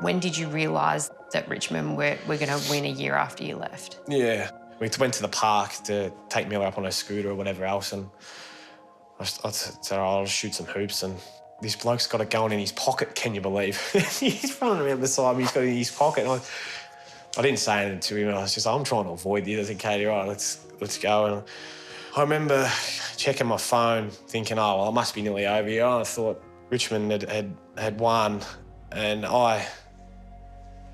When did you realise that Richmond were going to win a year after you left? Yeah. We went to the park to take Miller up on a scooter or whatever else, and I said, I'll just shoot some hoops, and this bloke's got it going in his pocket, can you believe? He's running around beside me, he's got it in his pocket. And I didn't say anything to him. I was just, I'm trying to avoid this. I said, Katie, right, let's go. And I remember checking my phone, thinking, oh, well, it must be nearly over here. And I thought Richmond had won, and I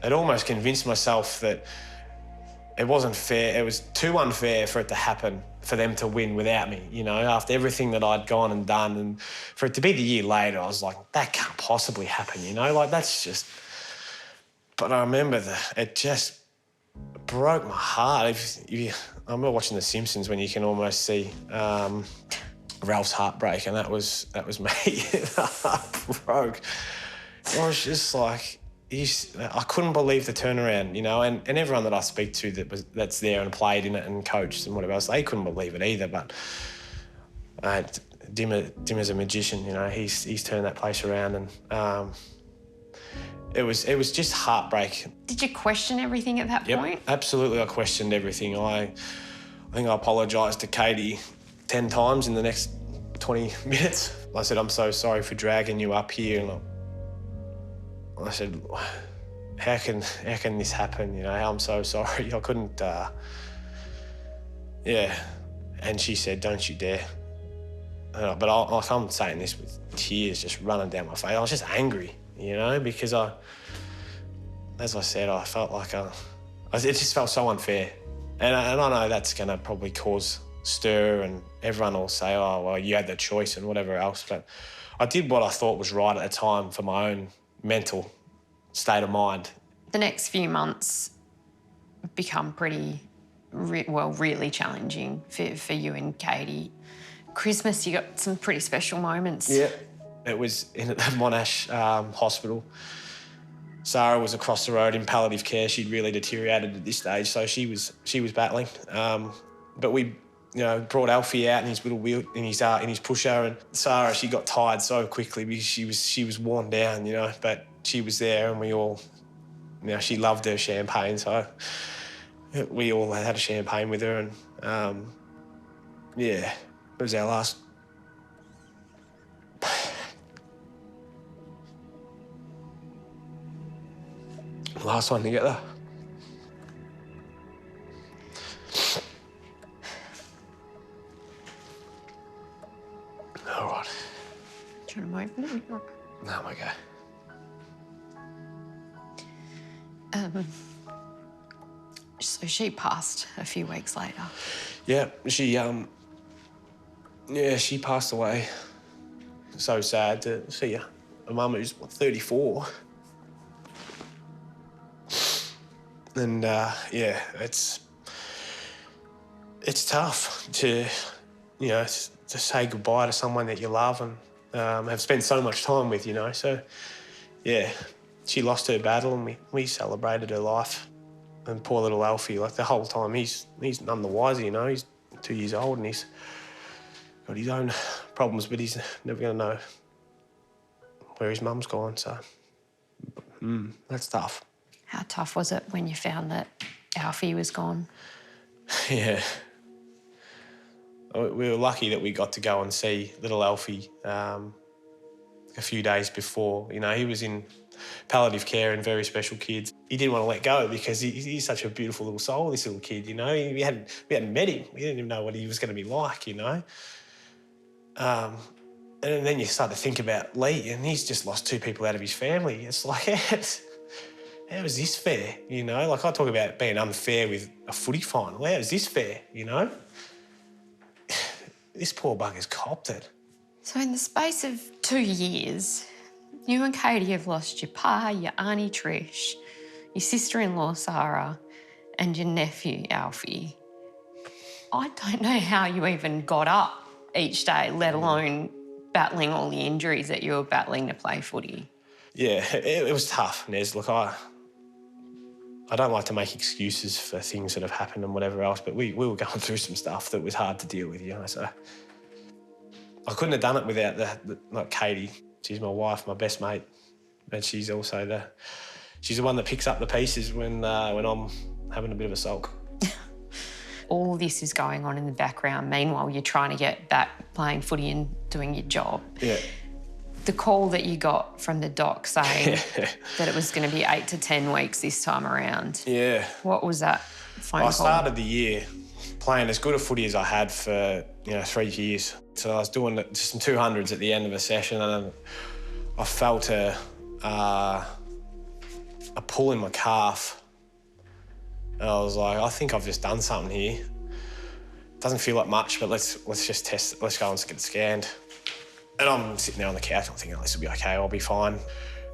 had almost convinced myself that it wasn't fair. It was too unfair for it to happen, for them to win without me, you know, after everything that I'd gone and done. And for it to be the year later, I was like, that can't possibly happen, you know, like that's just... But I remember it just broke my heart. I remember watching The Simpsons when you can almost see Ralph's heartbreak, and that was me. The heart broke. I was just like, I couldn't believe the turnaround, you know, and everyone that I speak to that's there and played in it and coached and whatever else, they couldn't believe it either. But Dimmer's a magician, you know, he's turned that place around, and it was just heartbreak. Did you question everything at that point? Absolutely, I questioned everything. I think I apologised to Katie 10 times in the next 20 minutes. I said, I'm so sorry for dragging you up here. And I said, how can this happen? You know, I'm so sorry. I couldn't, yeah. And she said, don't you dare. But I'm saying this with tears just running down my face. I was just angry, you know, because as I said, I felt like it just felt so unfair. And I know that's going to probably cause stir, and everyone will say, oh, well, you had the choice and whatever else. But I did what I thought was right at the time for my own mental state of mind. The next few months become pretty, really challenging for you and Katie. Christmas, you got some pretty special moments. Yeah, it was in the Monash hospital. Sarah was across the road in palliative care. She'd really deteriorated at this stage, so she was battling. But we, you know, brought Alfie out in his little wheel, in his pusher, and Sarah, she got tired so quickly because she was worn down, you know. But she was there, and we all, you know, she loved her champagne, so we all had a champagne with her, and yeah, it was our last one together. All right. Do you want to move? No, I'm okay. So she passed a few weeks later. Yeah, she passed away. So sad to see her. My mum who's 34. And yeah, it's tough to, you know, to say goodbye to someone that you love and have spent so much time with, you know. So yeah, she lost her battle, and we celebrated her life. And poor little Alfie, like the whole time, he's none the wiser, you know. He's 2 years old and he's got his own problems, but he's never going to know where his mum's gone. So that's tough. How tough was it when you found that Alfie was gone? Yeah. We were lucky that we got to go and see little Alfie a few days before. You know, he was in palliative care and very special kids. He didn't want to let go because he's such a beautiful little soul, this little kid, you know. We hadn't met him. We didn't even know what he was going to be like, you know. And then you start to think about Lee, and he's just lost 2 people out of his family. It's like, how is this fair, you know? Like, I talk about being unfair with a footy final. How is this fair, you know? This poor bugger's copped it. So in the space of 2 years, you and Katie have lost your pa, your auntie Trish, your sister-in-law Sarah, and your nephew Alfie. I don't know how you even got up each day, let alone battling all the injuries that you were battling to play footy. Yeah, it was tough, Nez. Look, I don't like to make excuses for things that have happened and whatever else, but we were going through some stuff that was hard to deal with, you know, so I couldn't have done it without like Katie. She's my wife, my best mate, but she's also She's the one that picks up the pieces when I'm having a bit of a sulk. All this is going on in the background. Meanwhile, you're trying to get back playing footy and doing your job. Yeah. The call that you got from the doc saying that it was going to be 8 to 10 weeks this time around. Yeah. What was that phone call? I started the year playing as good a footy as I had for 3 years. So I was doing just some 200s at the end of a session, and I felt a pull in my calf. And I was like, I think I've just done something here. Doesn't feel like much, but let's just test it. Let's go and get it scanned. And I'm sitting there on the couch, I'm thinking, oh, this will be okay, I'll be fine.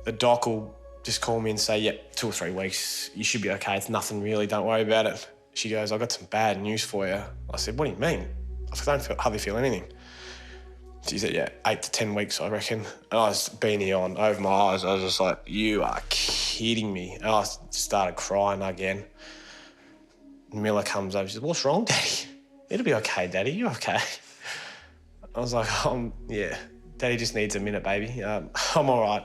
The doc will just call me and say, yep, 2 or 3 weeks, you should be okay, it's nothing really, don't worry about it. She goes, I've got some bad news for you. I said, what do you mean? I hardly feel anything. She said, yeah, 8 to 10 weeks, I reckon. And I was beanie on, over my eyes, I was just like, you are kidding me. And I started crying again. Miller comes over, she said, what's wrong, Daddy? It'll be okay, Daddy, you're okay. I was like, yeah, Daddy just needs a minute, baby. I'm all right.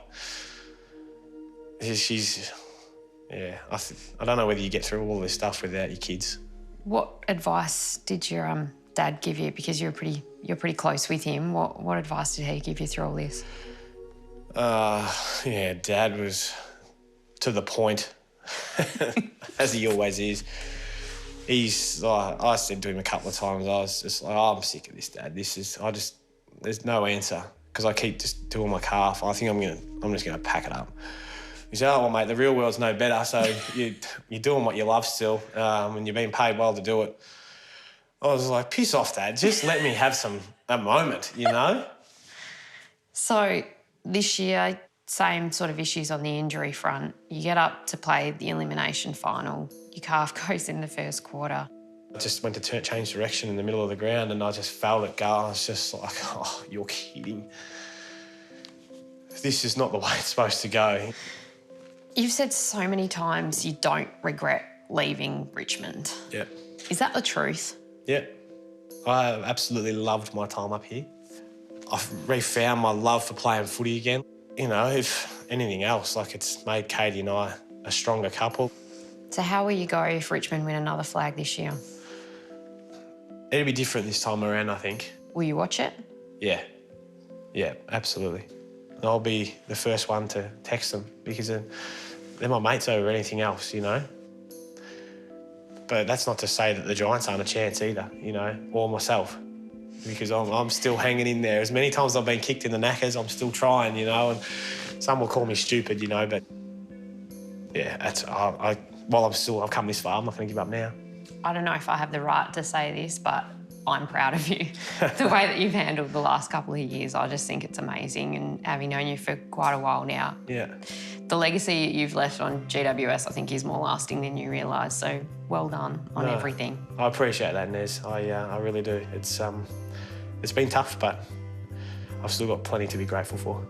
Yeah, I don't know whether you get through all this stuff without your kids. What advice did your dad give you? Because you're pretty close with him. What advice did he give you through all this? Yeah, Dad was to the point, as he always is. I said to him a couple of times, I was just like, I'm sick of this, Dad. There's no answer, because I keep just doing my calf. I think I'm just gonna pack it up. He said, oh, well, mate, the real world's no better, so you're doing what you love still, and you're being paid well to do it. I was like, piss off, Dad. Just let me have a moment, you know? So this year, same sort of issues on the injury front. You get up to play the elimination final. Your calf goes in the first quarter. I just went to change direction in the middle of the ground, and I just felt it go. I was just like, oh, you're kidding. This is not the way it's supposed to go. You've said so many times you don't regret leaving Richmond. Yeah. Is that the truth? Yeah. I absolutely loved my time up here. I've refound my love for playing footy again. You know, if anything else, it's made Katie and I a stronger couple. So how will you go if Richmond win another flag this year? It'll be different this time around, I think. Will you watch it? Yeah. Yeah, absolutely. And I'll be the first one to text them, because they're my mates over anything else, you know. But that's not to say that the Giants aren't a chance either, you know, or myself, because I'm still hanging in there. As many times as I've been kicked in the knackers, I'm still trying, you know, and some will call me stupid, you know, but yeah, I've come this far, I'm not going to give up now. I don't know if I have the right to say this, but I'm proud of you. The way that you've handled the last couple of years, I just think it's amazing, and having known you for quite a while now. Yeah. The legacy you've left on GWS, I think, is more lasting than you realise, so well done on everything. I appreciate that, Nez. I really do. It's been tough, but I've still got plenty to be grateful for.